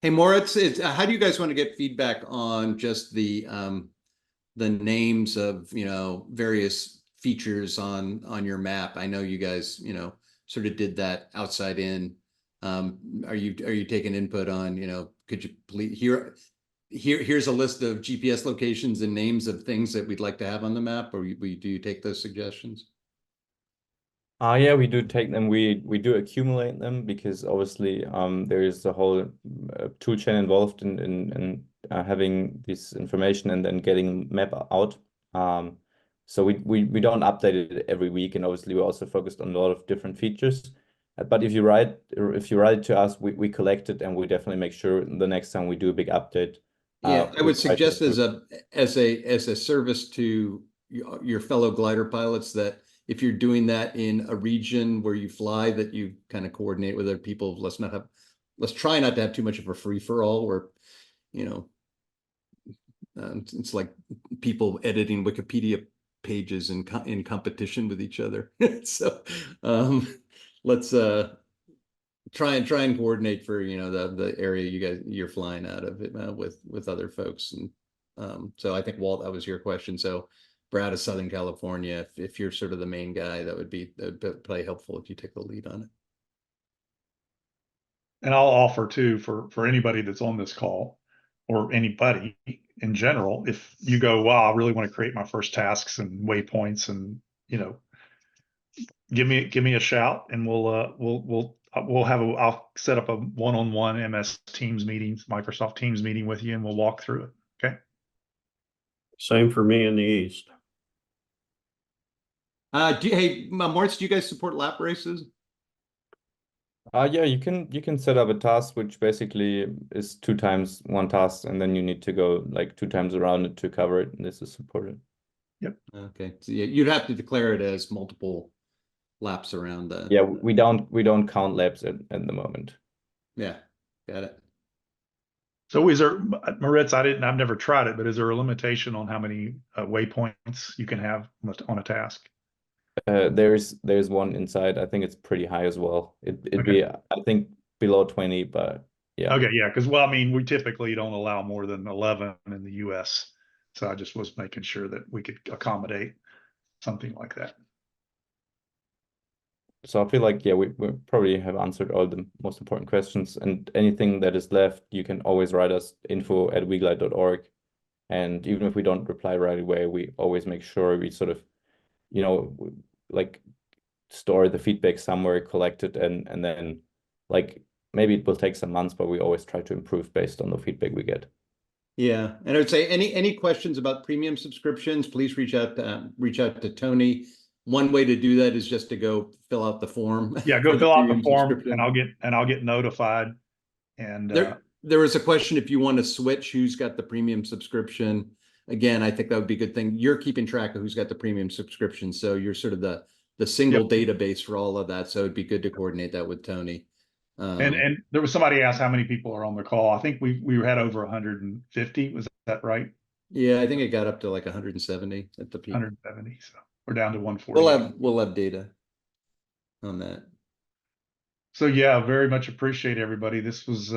Hey, Moritz, how do you guys want to get feedback on just the names of various features on your map? I know you guys sort of did that outside in. Are you taking input on could you please here's a list of GPS locations and names of things that we'd like to have on the map, or do you take those suggestions? Yeah, we do take them. We do accumulate them because obviously there is a whole tool chain involved in having this information and then getting map out. So we don't update it every week, and obviously we're also focused on a lot of different features. But if you write it to us, we collect it and we definitely make sure the next time we do a big update. Yeah, I we would try to suggest include- as a service to your fellow glider pilots that if you're doing that in a region where you fly, that you kind of coordinate with other people. Let's try not to have too much of a free for all where, you know, it's like people editing Wikipedia pages in competition with each other. So let's try and coordinate for, you know, the area you're flying out of it with other folks. And so I think, Walt, that was your question. So Brad of Southern California, if you're sort of the main guy, that would probably helpful if you take the lead on it. And I'll offer too, for anybody that's on this call or anybody in general, if you go, wow, I really want to create my first tasks and waypoints, and, you know, give me a shout, and I'll set up a one-on-one MS Teams meetings, Microsoft Teams meeting with you, and we'll walk through it. Okay. Same for me in the East. Hey, Moritz, do you guys support lap races? Yeah, you can set up a task which basically is 2 times 1 task, and then you need to go like 2 times around it to cover it, and this is supported. Yep. Okay, so yeah, you'd have to declare it as multiple laps around the. Yeah, we don't count laps at the moment. Yeah, got it. So is there, Moritz, I've never tried it, but is there a limitation on how many waypoints you can have on a task? There's one inside. I think it's pretty high as well. It'd Okay. be, I think, below 20, but yeah. Okay, yeah, because, well, I mean, we typically don't allow more than 11 in the US. So I just was making sure that we could accommodate something like that. So I feel like, yeah, we probably have answered all the most important questions, and anything that is left, you can always write us info@weglide.org. And even if we don't reply right away, we always make sure we sort of, you know, like store the feedback somewhere, collect it, and then like maybe it will take some months, but we always try to improve based on the feedback we get. Yeah, and I would say any questions about premium subscriptions, please reach out to Tony. One way to do that is just to go fill out the form. Yeah, go fill out the form, and I'll get notified. And there was a question if you want to switch, who's got the premium subscription. Again, I think that would be a good thing. You're keeping track of who's got the premium subscription, so you're sort of the single database for all of that. So it'd be good to coordinate that with Tony. And there was somebody asked how many people are on the call. I think we had over 150. Was that right? Yeah, I think it got up to like 170 at the peak. 170. So we're down to 140. We'll have data on that. So yeah, very much appreciate everybody. This is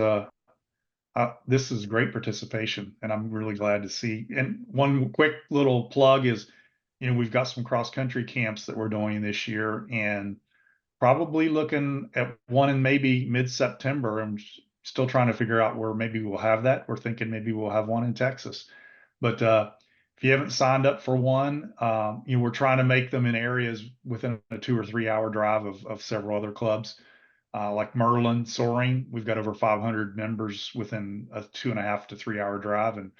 great participation, and I'm really glad to see. And one quick little plug is, you know, we've got some cross-country camps that we're doing this year, and probably looking at one in maybe mid-September. I'm still trying to figure out where maybe we'll have that. We're thinking maybe we'll have one in Texas. But if you haven't signed up for one, you know, we're trying to make them in areas within a 2 or 3 hour drive of several other clubs. Like Merlin, Soaring, we've got over 500 members within a 2.5 to 3 hour drive, and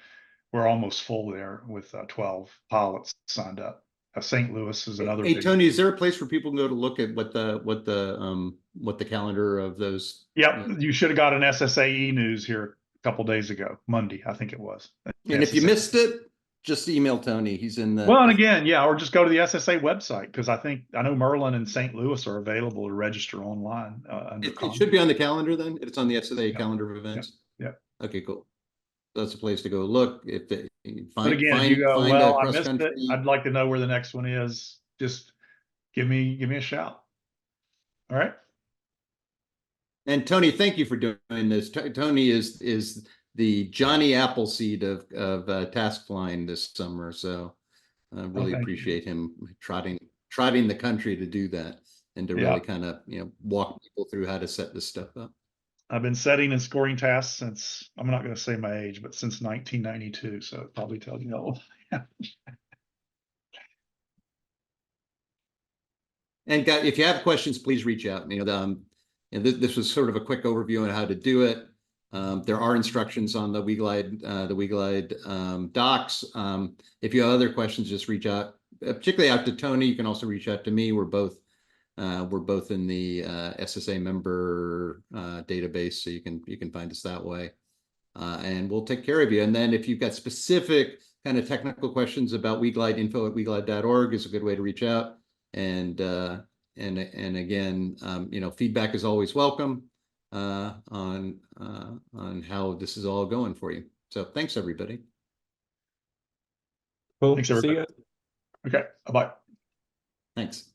we're almost full there with 12 pilots signed up. St. Louis is another. Hey, Tony, is there a place where people can go to look at what the calendar of those? Yep, you should have got an SSA news here a couple days ago, Monday, I think it was. And if you missed it, just email Tony. He's in the. Well, and again, yeah, or just go to the SSA website, because I know Merlin and St. Louis are available to register online. It should be on the calendar then. It's on the SSA calendar of events. Yeah. Okay, cool. That's a place to go look. If they But again, you go, well, I missed it. I'd like to know where the next one is. Just give me a shout. All right. And Tony, thank you for doing this. Tony is the Johnny Appleseed of task flying this summer. So I really appreciate him trotting the country to do that and to really kind of, you know, walk people through how to set this stuff up. I've been setting and scoring tasks since, I'm not going to say my age, but since 1992. So it probably tells you all. And if you have questions, please reach out. You know, and this was sort of a quick overview on how to do it. There are instructions on the WeGlide docs. If you have other questions, just reach out, particularly out to Tony. You can also reach out to me. We're both We're both in the SSA member database, so you can find us that way. And we'll take care of you. And then if you've got specific kind of technical questions about WeGlide, info@weglide.org is a good way to reach out. And again, feedback is always welcome on how this is all going for you. So thanks, everybody. Cool. Thanks, See everybody. you. Okay, bye-bye. Thanks.